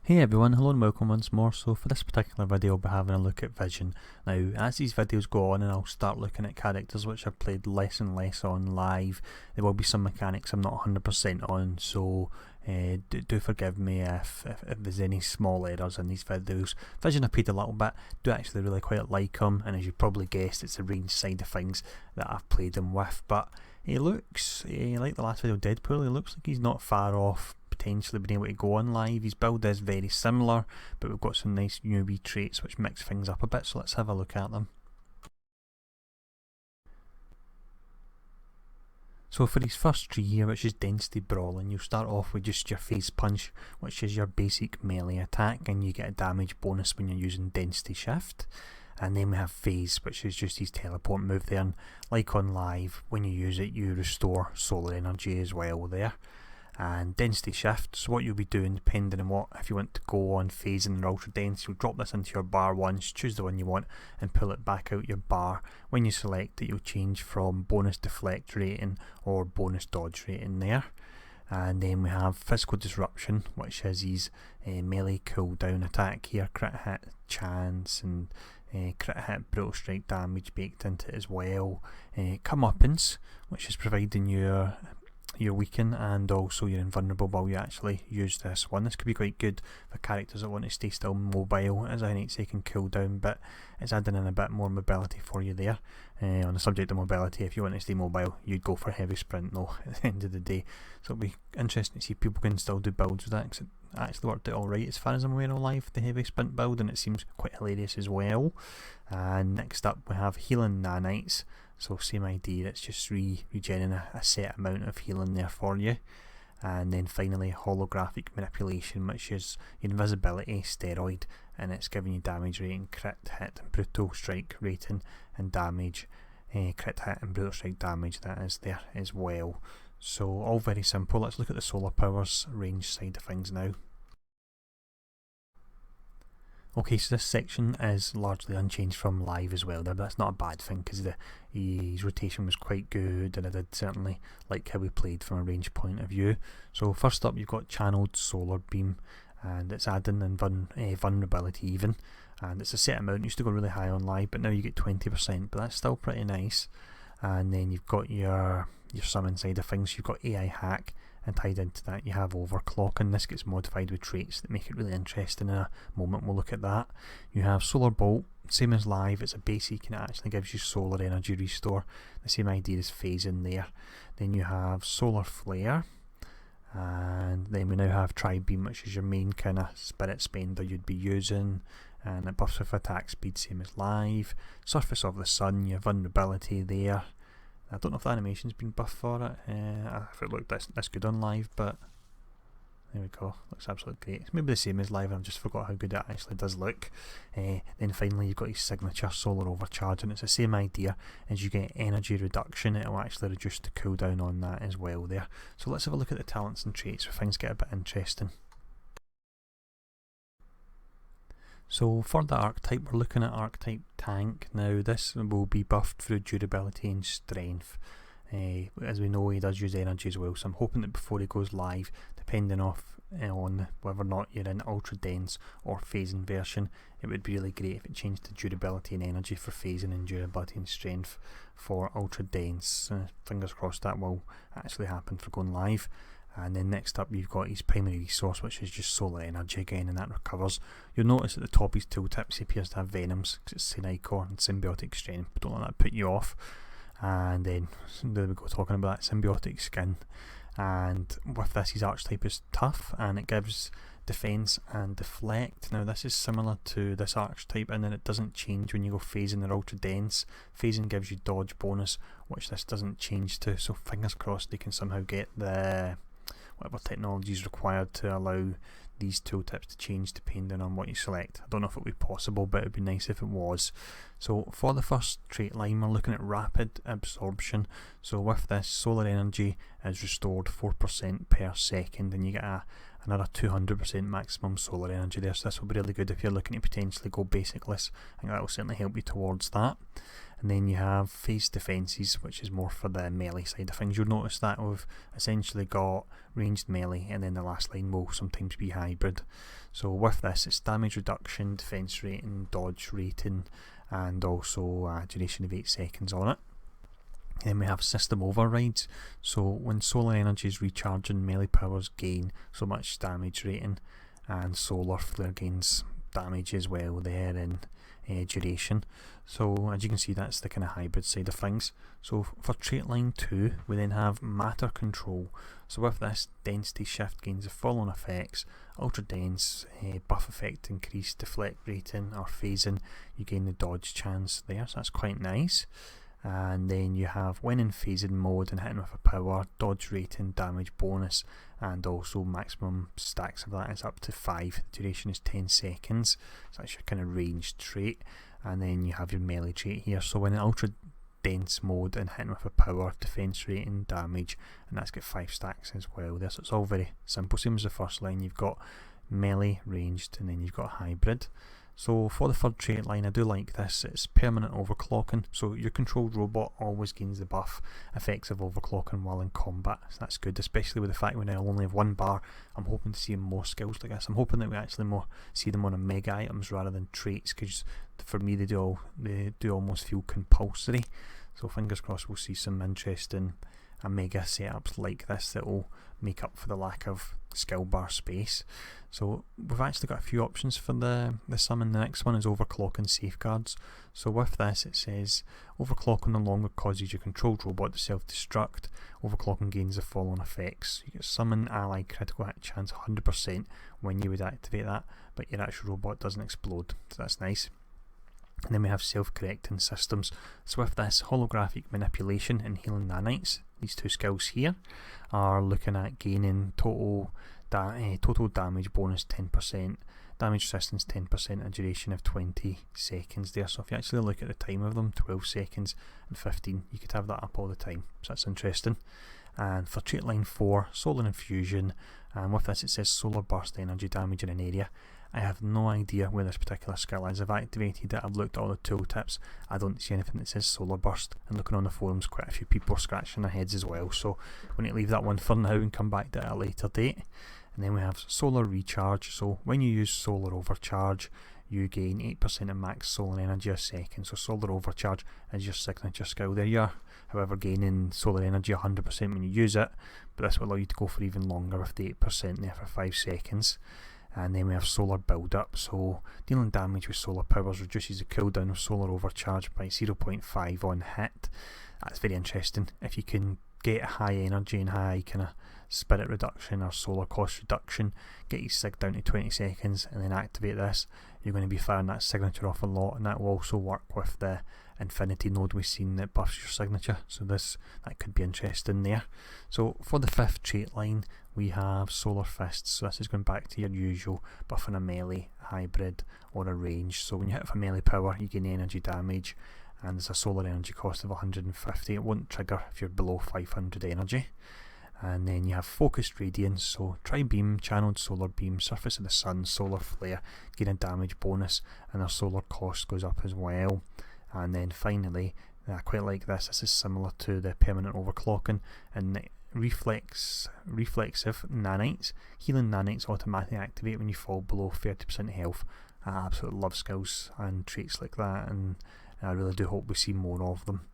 Hey everyone, hello and welcome once more. So for this particular video I'll be having a look at vision. Now as these videos go on and I'll start looking at characters which I've played less and less on live, there will be some mechanics I'm not 100% on, so do forgive me if there's any small errors in these videos. Vision I played a little bit, do actually really quite like him, and as you probably guessed it's the range side of things that I've played him with, but he looks, like the last video Deadpool, he looks like he's not far off potentially being able to go on live. His build is very similar, but we've got some nice new wee traits which mix things up a bit, so let's have a look at them. So for his first tree here, which is Density Brawling, you'll start off with just your Phase Punch, which is your basic melee attack, and you get a damage bonus when you're using Density Shift. And then we have Phase, which is just his teleport move there, and like on live, when you use it you restore solar energy as well there. And Density Shift, so what you'll be doing depending on what, if you want to go on Phasing or Ultra Dense, you'll drop this into your bar once, choose the one you want and pull it back out your bar. When you select it you'll change from bonus deflect rating or bonus dodge rating there. And then we have Physical Disruption, which is his melee cooldown attack here, crit hit chance and crit hit brutal strike damage baked into it as well. Comeuppance, which is providing your weaken and also you're invulnerable while you actually use this one. This could be quite good for characters that want to stay still mobile, as a 8-second cooldown, but it's adding in a bit more mobility for you there. On the subject of mobility, if you want to stay mobile you'd go for heavy sprint though at the end of the day, so it'll be interesting to see if people can still do builds with that, because it actually worked out alright as far as I'm aware on live, the heavy sprint build, and it seems quite hilarious as well. And next up we have Healing Nanites. So same idea, it's just regenerating a set amount of healing there for you. And then finally Holographic Manipulation, which is your invisibility steroid, and it's giving you damage rating, crit hit and brutal strike rating and damage, crit hit and brutal strike damage that is there as well. So all very simple. Let's look at the solar powers range side of things now. Okay, so this section is largely unchanged from live as well, but that's not a bad thing because his rotation was quite good and I did certainly like how he played from a range point of view. So first up you've got Channeled Solar Beam, and it's adding in vulnerability even, and it's a set amount. It used to go really high on live, but now you get 20%, but that's still pretty nice. And then you've got your summon side of things. You've got AI Hack, and tied into that you have Overclock, and this gets modified with traits that make it really interesting. In a moment we'll look at that. You have Solar Bolt, same as live, it's a basic and it actually gives you solar energy restore, the same idea as Phasing there. Then you have Solar Flare, and then we now have Tri-Beam, which is your main kind of spirit spender you'd be using, and it buffs with attack speed same as live. Surface of the Sun, your vulnerability there. I don't know if the animation's been buffed for it, if it looked this good on live, but there we go, looks absolutely great. It's maybe the same as live, I've just forgot how good it actually does look. Then finally you've got his signature Solar Overcharge, and it's the same idea. As you get energy reduction it will actually reduce the cooldown on that as well there. So let's have a look at the talents and traits where things get a bit interesting. So for the archetype, we're looking at archetype Tank. Now this will be buffed through durability and strength. As we know he does use energy as well, so I'm hoping that before he goes live, depending on whether or not you're in Ultra Dense or Phasing version, it would be really great if it changed to durability and energy for Phasing and durability and strength for Ultra Dense. Fingers crossed that will actually happen for going live. And then next up you've got his primary resource, which is just solar energy again, and that recovers. You'll notice at the top of his tooltips he appears to have venoms because it's Synicor and symbiotic strength, but don't let that put you off. And then there we go, talking about that symbiotic skin. And with this his archetype is tough, and it gives defense and deflect. Now this is similar to this archetype and then it doesn't change when you go Phasing or Ultra Dense. Phasing gives you dodge bonus, which this doesn't change to, so fingers crossed they can somehow get the whatever technology is required to allow these tooltips to change depending on what you select. I don't know if it would be possible, but it would be nice if it was. So for the first trait line we're looking at Rapid Absorption. So with this, solar energy is restored 4% per second, and you get a another 200% maximum solar energy there, so this will be really good if you're looking to potentially go basicless. I think that will certainly help you towards that. And then you have phase defences, which is more for the melee side of things. You'll notice that we've essentially got ranged melee, and then the last line will sometimes be hybrid. So with this, it's damage reduction, defence rating, dodge rating, and also duration of 8 seconds on it. Then we have system overrides, so when solar energy is recharging, melee powers gain so much damage rating, and solar flare gains damage as well there in duration. So as you can see, that's the kind of hybrid side of things. So for trait line 2, we then have matter control. So with this, density shift gains the following effects: ultra dense, buff effect increase, deflect rating or phasing, you gain the dodge chance there, so that's quite nice. And then you have when in phasing mode and hitting with a power, dodge rating, damage bonus, and also maximum stacks of that is up to 5. The duration is 10 seconds, so that's your kind of ranged trait. And then you have your melee trait here, so when in ultra dense mode and hitting with a power, defense rating, damage, and that's got 5 stacks as well there. So it's all very simple, same as the first line. You've got melee, ranged, and then you've got hybrid. So for the third trait line, I do like this. It's permanent overclocking, so your controlled robot always gains the buff effects of overclocking while in combat. So that's good, especially with the fact we now only have 1 bar. I'm hoping to see more skills like this. I'm hoping that we actually more see them on a mega items rather than traits, because for me they do almost feel compulsory. So fingers crossed we'll see some interesting mega setups like this that will make up for the lack of skill bar space. So we've actually got a few options for the summon. The next one is overclocking safeguards. So with this, it says overclocking no longer causes your controlled robot to self-destruct. Overclocking gains the following effects: you get summon ally critical hit chance 100% when you would activate that, but your actual robot doesn't explode, so that's nice. And then we have self-correcting systems. So with this, holographic manipulation and healing nanites, these 2 skills here are looking at gaining total damage bonus 10%, damage resistance 10%, and a duration of 20 seconds there. So if you actually look at the time of them, 12 seconds and 15, you could have that up all the time, so that's interesting. And for trait line 4, solar infusion, and with this it says solar burst energy damage in an area. I have no idea where this particular skill is. I've activated it, I've looked at all the tooltips, I don't see anything that says solar burst, and looking on the forums quite a few people are scratching their heads as well, so we need to leave that one for now and come back to it at a later date. And then we have solar recharge. So when you use solar overcharge, you gain 8% of max solar energy a second. So solar overcharge is your signature skill there. You're however gaining solar energy 100% when you use it, but this will allow you to go for even longer with the 8% there for 5 seconds. And then we have solar build up, so dealing damage with solar powers reduces the cooldown of solar overcharge by 0.5 on hit. That's very interesting. If you can get high energy and high kind of spirit reduction or solar cost reduction, get your sig down to 20 seconds and then activate this, you're going to be firing that signature off a lot, and that will also work with the infinity node we've seen that buffs your signature, so that could be interesting there. So for the 5th trait line, we have solar fists. So this is going back to your usual buffing a melee, hybrid or a range. So when you hit with a melee power, you gain energy damage, and there's a solar energy cost of 150. It won't trigger if you're below 500 energy. And then you have focused radiance, so tri-beam, channeled solar beam, surface of the sun, solar flare, gain a damage bonus, and their solar cost goes up as well. And then finally, I quite like this. This is similar to the permanent overclocking, and reflexive nanites. Healing nanites automatically activate when you fall below 30% health. I absolutely love skills and traits like that, and I really do hope we see more of them.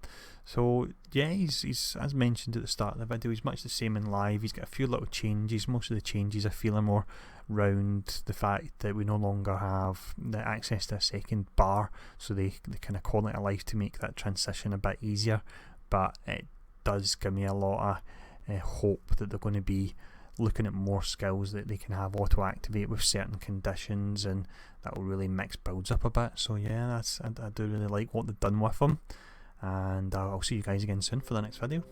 So yeah, he's as mentioned at the start of the video, he's much the same in live. He's got a few little changes. Most of the changes I feel are more round the fact that we no longer have the access to a second bar, so they kind of quality of life to make that transition a bit easier. But it does give me a lot of hope that they're going to be looking at more skills that they can have auto activate with certain conditions, and that will really mix builds up a bit. So yeah, I do really like what they've done with them, and I'll see you guys again soon for the next video.